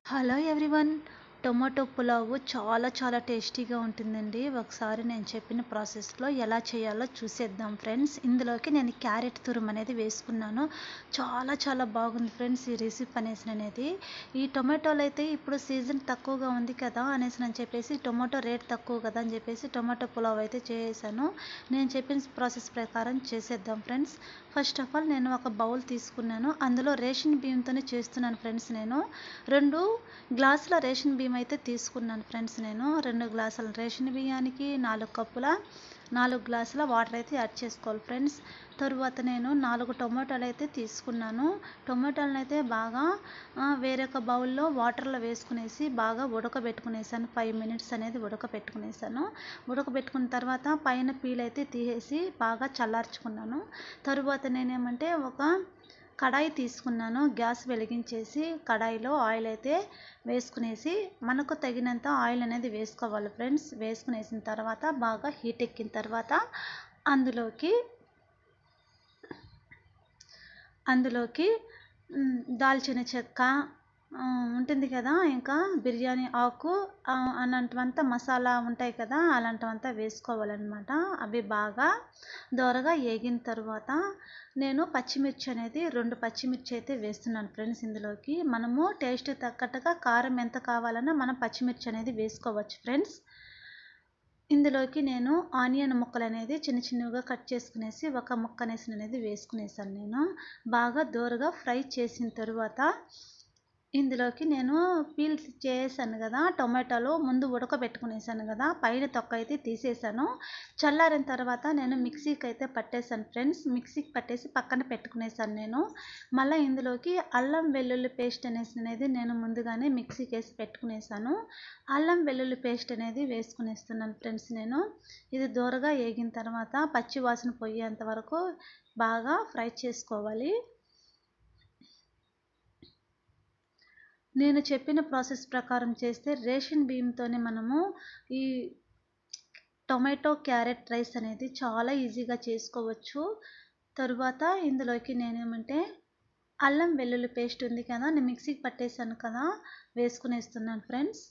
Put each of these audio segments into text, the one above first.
Hello everyone. Tomato పులావు చాలా టేస్టీగా ఉంటుందండి. ఒకసారి నేను చెప్పిన ప్రాసెస్లో ఎలా చేయాలో చూసేద్దాం ఫ్రెండ్స్. ఇందులోకి నేను క్యారెట్ తురుము అనేది వేసుకున్నాను. చాలా బాగుంది ఫ్రెండ్స్ ఈ రెసిపీ అనేది. ఈ టొమాటోలు అయితే ఇప్పుడు సీజన్ తక్కువగా ఉంది కదా అని చెప్పేసి, టొమాటో రేట్ తక్కువ కదా అని చెప్పేసి టొమాటో పులావ్ అయితే చేసాను. నేను చెప్పిన ప్రాసెస్ ప్రకారం చేసేద్దాం ఫ్రెండ్స్. ఫస్ట్ ఆఫ్ ఆల్ నేను ఒక బౌల్ తీసుకున్నాను. అందులో రేషన్ బియ్యంతోనే చేస్తున్నాను ఫ్రెండ్స్. నేను 2 గ్లాసుల రేషన్ బియ్యం అయితే తీసుకున్నాను ఫ్రెండ్స్. నేను 2 గ్లాసుల రేషన్ బియ్యానికి 4 గ్లాసుల వాటర్ అయితే యాడ్ చేసుకోవాలి ఫ్రెండ్స్. తరువాత నేను 4 టొమాటోలు అయితే తీసుకున్నాను. టొమాటోలను అయితే బాగా వేరొక బౌల్లో వాటర్లో వేసుకునేసి బాగా ఉడకబెట్టుకునేసాను. 5 మినిట్స్ అనేది ఉడకబెట్టుకునేసాను. ఉడకబెట్టుకున్న తర్వాత పైన పీల్ అయితే తీసేసి బాగా చల్లార్చుకున్నాను. తరువాత నేనేమంటే ఒక కడాయి తీసుకున్నాను. గ్యాస్ వెలిగించేసి కడాయిలో ఆయిల్ అయితే వేసుకునేసి, మనకు తగినంత ఆయిల్ అనేది వేసుకోవాలి ఫ్రెండ్స్. వేసుకునేసిన తర్వాత బాగా హీట్ ఎక్కిన తర్వాత అందులోకి దాల్చిన చెక్క ఉంటుంది కదా, ఇంకా బిర్యానీ ఆకు అలాంటివంతా మసాలా ఉంటాయి కదా, అలాంటివంతా వేసుకోవాలన్నమాట. అవి బాగా దోరగా వేగిన తర్వాత నేను పచ్చిమిర్చి అనేది 2 పచ్చిమిర్చి అయితే వేస్తున్నాను ఫ్రెండ్స్. ఇందులోకి మనము టేస్ట్ తగ్గట్టుగా కారం ఎంత కావాలన్నా మనం పచ్చిమిర్చి అనేది వేసుకోవచ్చు ఫ్రెండ్స్. ఇందులోకి నేను ఆనియన్ ముక్కలు అనేది చిన్నగా కట్ చేసుకునేసి ఒక ముక్క అనేది వేసుకునేసాను. నేను బాగా దోరగా ఫ్రై చేసిన తరువాత ఇందులోకి నేను పీల్ చేసాను కదా, టొమాటోలు ముందు ఉడకబెట్టుకునేసాను కదా, పైన తొక్క అయితే తీసేసాను. చల్లారిన తర్వాత నేను మిక్సీకి అయితే పట్టేసాను ఫ్రెండ్స్. మిక్సీకి పట్టేసి పక్కన పెట్టుకునేసాను నేను. మళ్ళీ ఇందులోకి అల్లం వెల్లుల్లి పేస్ట్ అనేది నేను ముందుగానే మిక్సీకి వేసి పెట్టుకునేసాను. అల్లం వెల్లుల్లి పేస్ట్ అనేది వేసుకునేస్తున్నాను ఫ్రెండ్స్. నేను ఇది దోరగా వేగిన తర్వాత పచ్చి వాసన పోయేంత వరకు బాగా ఫ్రై చేసుకోవాలి. నేను చెప్పిన ప్రాసెస్ ప్రకారం చేస్తే రేషన్ బియ్యంతోనే మనము ఈ టొమాటో క్యారెట్ రైస్ అనేది చాలా ఈజీగా చేసుకోవచ్చు. తరువాత ఇందులోకి నేనేమంటే అల్లం వెల్లుల్లి పేస్ట్ ఉంది కదా, నేను మిక్సీకి పట్టేసాను కదా, వేసుకునేస్తున్నాను ఫ్రెండ్స్.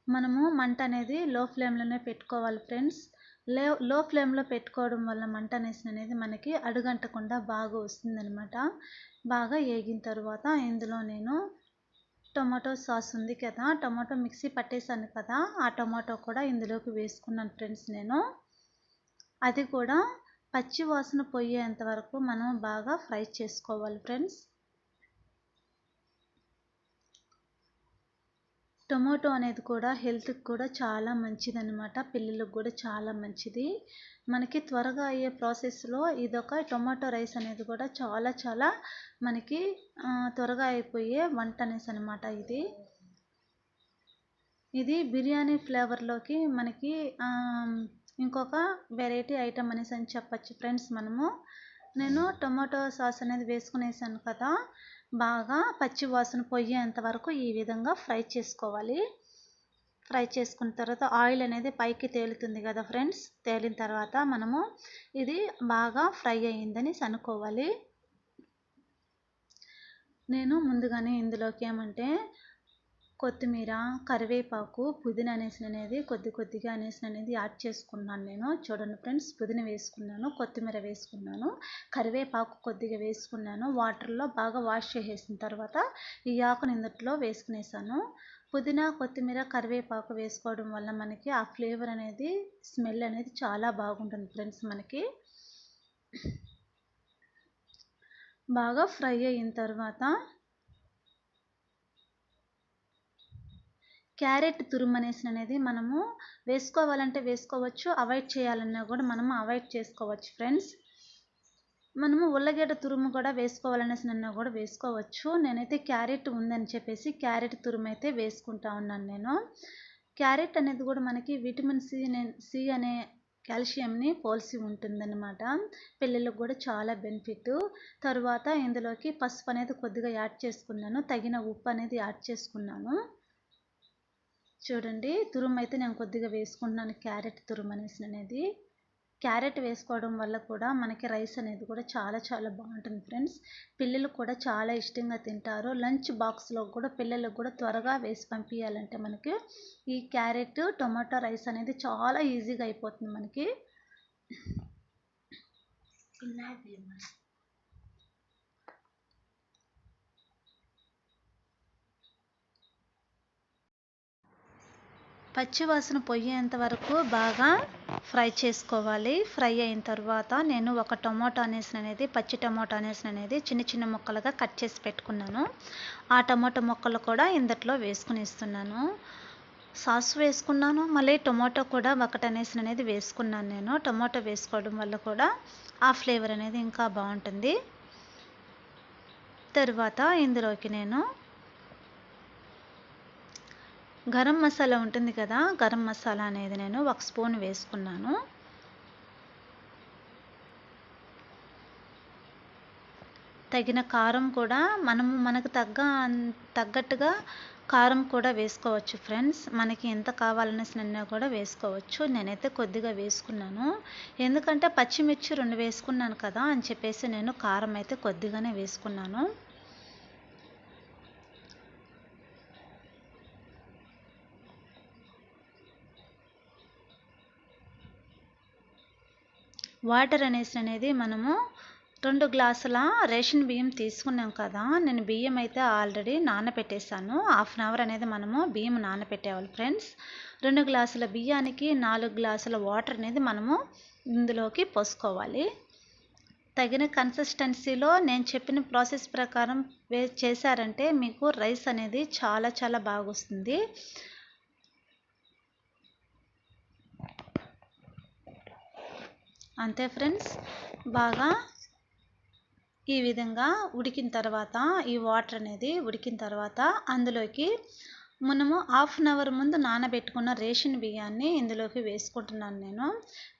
మనము మంట అనేది లో ఫ్లేమ్లోనే పెట్టుకోవాలి ఫ్రెండ్స్. లో ఫ్లేమ్లో పెట్టుకోవడం వల్ల మంట అనేది మనకి అడుగంటకుండా బాగా వస్తుందన్నమాట. బాగా వేగిన తర్వాత ఇందులో నేను టొమాటో సాస్ ఉంది కదా, టొమాటో మిక్సీ పట్టేసాను కదా, ఆ టొమాటో కూడా ఇందులోకి వేసుకున్నాను ఫ్రెండ్స్. నేను అది కూడా పచ్చి వాసన పోయేంత వరకు మనం బాగా ఫ్రై చేసుకోవాలి ఫ్రెండ్స్. టొమాటో అనేది కూడా హెల్త్కి కూడా చాలా మంచిదన్నమాట. పిల్లలకు కూడా చాలా మంచిది. మనకి త్వరగా అయ్యే ప్రాసెస్లో ఇదొక టొమాటో రైస్ అనేది కూడా చాలా మనకి త్వరగా అయిపోయే వంట అనేసి అనమాట. ఇది బిర్యానీ ఫ్లేవర్లోకి మనకి ఇంకొక వెరైటీ ఐటమ్ అనేసి అని చెప్పచ్చు ఫ్రెండ్స్. నేను టొమాటో సాస్ అనేది వేసుకునేసాను కదా, బాగా పచ్చి వాసన పోయేంత వరకు ఈ విధంగా ఫ్రై చేసుకోవాలి. ఫ్రై చేసుకున్న తర్వాత ఆయిల్ అనేది పైకి తేలుతుంది కదా ఫ్రెండ్స్. తేలిన తర్వాత మనము ఇది బాగా ఫ్రై అయ్యిందని అనుకోవాలి. నేను ముందుగానే ఇందులోకి ఏమంటే కొత్తిమీర, కరివేపాకు, పుదీనా అనేది కొద్దిగా అనేది యాడ్ చేసుకున్నాను నేను. చూడండి ఫ్రెండ్స్, పుదీనా వేసుకున్నాను, కొత్తిమీర వేసుకున్నాను, కరివేపాకు కొద్దిగా వేసుకున్నాను. వాటర్లో బాగా వాష్ చేసేసిన తర్వాత ఈ ఆకుని ఇందులో వేసుకునేసాను. పుదీనా, కొత్తిమీర, కరివేపాకు వేసుకోవడం వల్ల మనకి ఆ ఫ్లేవర్ అనేది, స్మెల్ అనేది చాలా బాగుంటుంది ఫ్రెండ్స్. మనకి బాగా ఫ్రై అయిన తర్వాత క్యారెట్ తురుము అనేది మనము వేసుకోవాలంటే వేసుకోవచ్చు, అవాయిడ్ చేయాలన్నా కూడా మనము అవాయిడ్ చేసుకోవచ్చు ఫ్రెండ్స్. మనము ఉల్లగడ్డ తురుము కూడా వేసుకోవాలనేసి కూడా వేసుకోవచ్చు. నేనైతే క్యారెట్ ఉందని చెప్పేసి క్యారెట్ తురుము అయితే వేసుకుంటా ఉన్నాను నేను. క్యారెట్ అనేది కూడా మనకి విటమిన్ సి అనే కాల్షియంని పోల్చి ఉంటుందన్నమాట. పిల్లలకు కూడా చాలా బెనిఫిట్. తర్వాత ఇందులోకి పసుపు అనేది కొద్దిగా యాడ్ చేసుకున్నాను, తగిన ఉప్పు అనేది యాడ్ చేసుకున్నాను. చూడండి, తురుము అయితే నేను కొద్దిగా వేసుకుంటున్నాను, క్యారెట్ తురుము అనేది. క్యారెట్ వేసుకోవడం వల్ల కూడా మనకి రైస్ అనేది కూడా చాలా చాలా బాగుంటుంది ఫ్రెండ్స్. పిల్లలు కూడా చాలా ఇష్టంగా తింటారు. లంచ్ బాక్స్లో కూడా పిల్లలకు కూడా త్వరగా వేసి పంపించాలంటే మనకి ఈ క్యారెట్ టొమాటో రైస్ అనేది చాలా ఈజీగా అయిపోతుంది మనకి. పచ్చివాసన పోయేంత వరకు బాగా ఫ్రై చేసుకోవాలి. ఫ్రై అయిన తర్వాత నేను ఒక టొమాటో అనేది పచ్చి టొమాటో అనేది చిన్న చిన్న ముక్కలుగా కట్ చేసి పెట్టుకున్నాను. ఆ టొమాటో ముక్కలు కూడా ఇందులో వేసుకుని ఇస్తున్నాను. సాస్ వేసుకున్నాను, మళ్ళీ టొమాటో కూడా ఒకటి అనేది వేసుకున్నాను నేను. టొమాటో వేసుకోవడం వల్ల కూడా ఆ ఫ్లేవర్ అనేది ఇంకా బాగుంటుంది. తర్వాత ఇందులోకి నేను గరం మసాలా ఉంటుంది కదా, గరం మసాలా అనేది నేను 1 స్పూన్ వేసుకున్నాను. తగిన కారం కూడా మనకు తగ్గట్టుగా కారం కూడా వేసుకోవచ్చు ఫ్రెండ్స్. మనకి ఎంత కావాలనేసినా కూడా వేసుకోవచ్చు. నేనైతే కొద్దిగా వేసుకున్నాను, ఎందుకంటే పచ్చిమిర్చి 2 వేసుకున్నాను కదా అని చెప్పేసి నేను కారం అయితే కొద్దిగానే వేసుకున్నాను. వాటర్ అనేది మనము 2 గ్లాసుల రేషన్ బియ్యం తీసుకున్నాం కదా. నేను బియ్యం అయితే ఆల్రెడీ నానబెట్టేసాను. 1/2 అవర్ అనేది మనము బియ్యం నానబెట్టేవాలి ఫ్రెండ్స్. 2 గ్లాసుల బియ్యానికి 4 గ్లాసుల వాటర్ అనేది మనము ఇందులోకి పోసుకోవాలి. తగిన కన్సిస్టెన్సీలో నేను చెప్పిన ప్రాసెస్ ప్రకారం చేశారంటే మీకు రైస్ అనేది చాలా చాలా బాగా వస్తుంది. అంతే ఫ్రెండ్స్. బాగా ఈ విధంగా ఉడికిన తర్వాత, ఈ వాటర్ అనేది ఉడికిన తర్వాత అందులోకి మనము 1/2 అవర్ ముందు నానబెట్టుకున్న రేషన్ బియ్యాన్ని ఇందులోకి వేసుకుంటున్నాను నేను.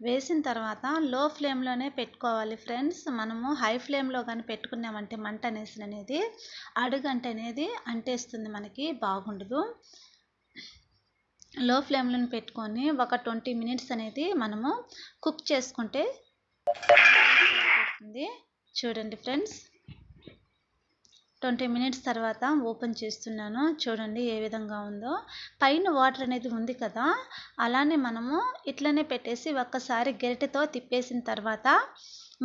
వేసిన తర్వాత లో ఫ్లేమ్లోనే పెట్టుకోవాలి ఫ్రెండ్స్. మనము హై ఫ్లేమ్లో కానీ పెట్టుకున్నామంటే మంట అనేది అడుగంట అనేది అంటేస్తుంది, మనకి బాగుండదు. లో ఫ్లేమ్లో పెట్టుకొని ఒక 20 మినిట్స్ అనేది మనము కుక్ చేసుకుంటే చూడండి ఫ్రెండ్స్. 20 మినిట్స్ తర్వాత ఓపెన్ చేస్తున్నాను. చూడండి ఏ విధంగా ఉందో. పైన వాటర్ అనేది ఉంది కదా, అలానే మనము ఇట్లనే పెట్టేసి ఒక్కసారి గరిటెతో తిప్పేసిన తర్వాత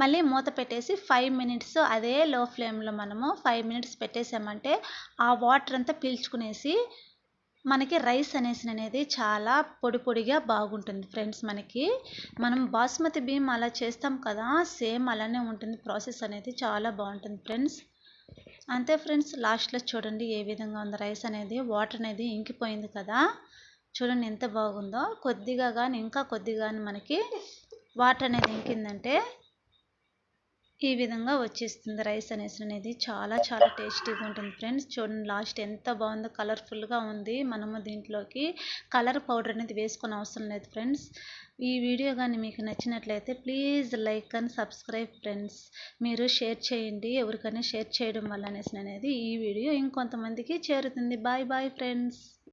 మళ్ళీ మూత పెట్టేసి 5 మినిట్స్ అదే లో ఫ్లేమ్లో మనము 5 మినిట్స్ పెట్టేసామంటే ఆ వాటర్ అంతా పీల్చుకునేసి మనకి రైస్ అనేది చాలా పొడి పొడిగా బాగుంటుంది ఫ్రెండ్స్. మనం బాస్మతి బియ్యం అలా చేస్తాం కదా, సేమ్ అలానే ఉంటుంది. ప్రాసెస్ అనేది చాలా బాగుంటుంది ఫ్రెండ్స్. అంతే ఫ్రెండ్స్. లాస్ట్లో చూడండి ఏ విధంగా ఉందో రైస్ అనేది. వాటర్ అనేది ఇంకిపోయింది కదా, చూడండి ఎంత బాగుందో. కొద్దిగా కానీ ఇంకా కొద్దిగా కానీ మనకి వాటర్ అనేది ఇంకిందంటే ఈ విధంగా వచ్చేస్తుంది రైస్ అనేది. చాలా చాలా టేస్టీగా ఉంటుంది ఫ్రెండ్స్. చూడండి లాస్ట్ ఎంత బాగుందో, కలర్ఫుల్గా ఉంది. మనము దీంట్లోకి కలర్ పౌడర్ అనేది వేసుకొని అవసరం లేదు ఫ్రెండ్స్. ఈ వీడియో కానీ మీకు నచ్చినట్లయితే please like and subscribe friends. మీరు షేర్ చేయండి, ఎవరికైనా షేర్ చేయడం వల్ల అనేది ఈ వీడియో ఇంకొంతమందికి చేరుతుంది. Bye bye friends.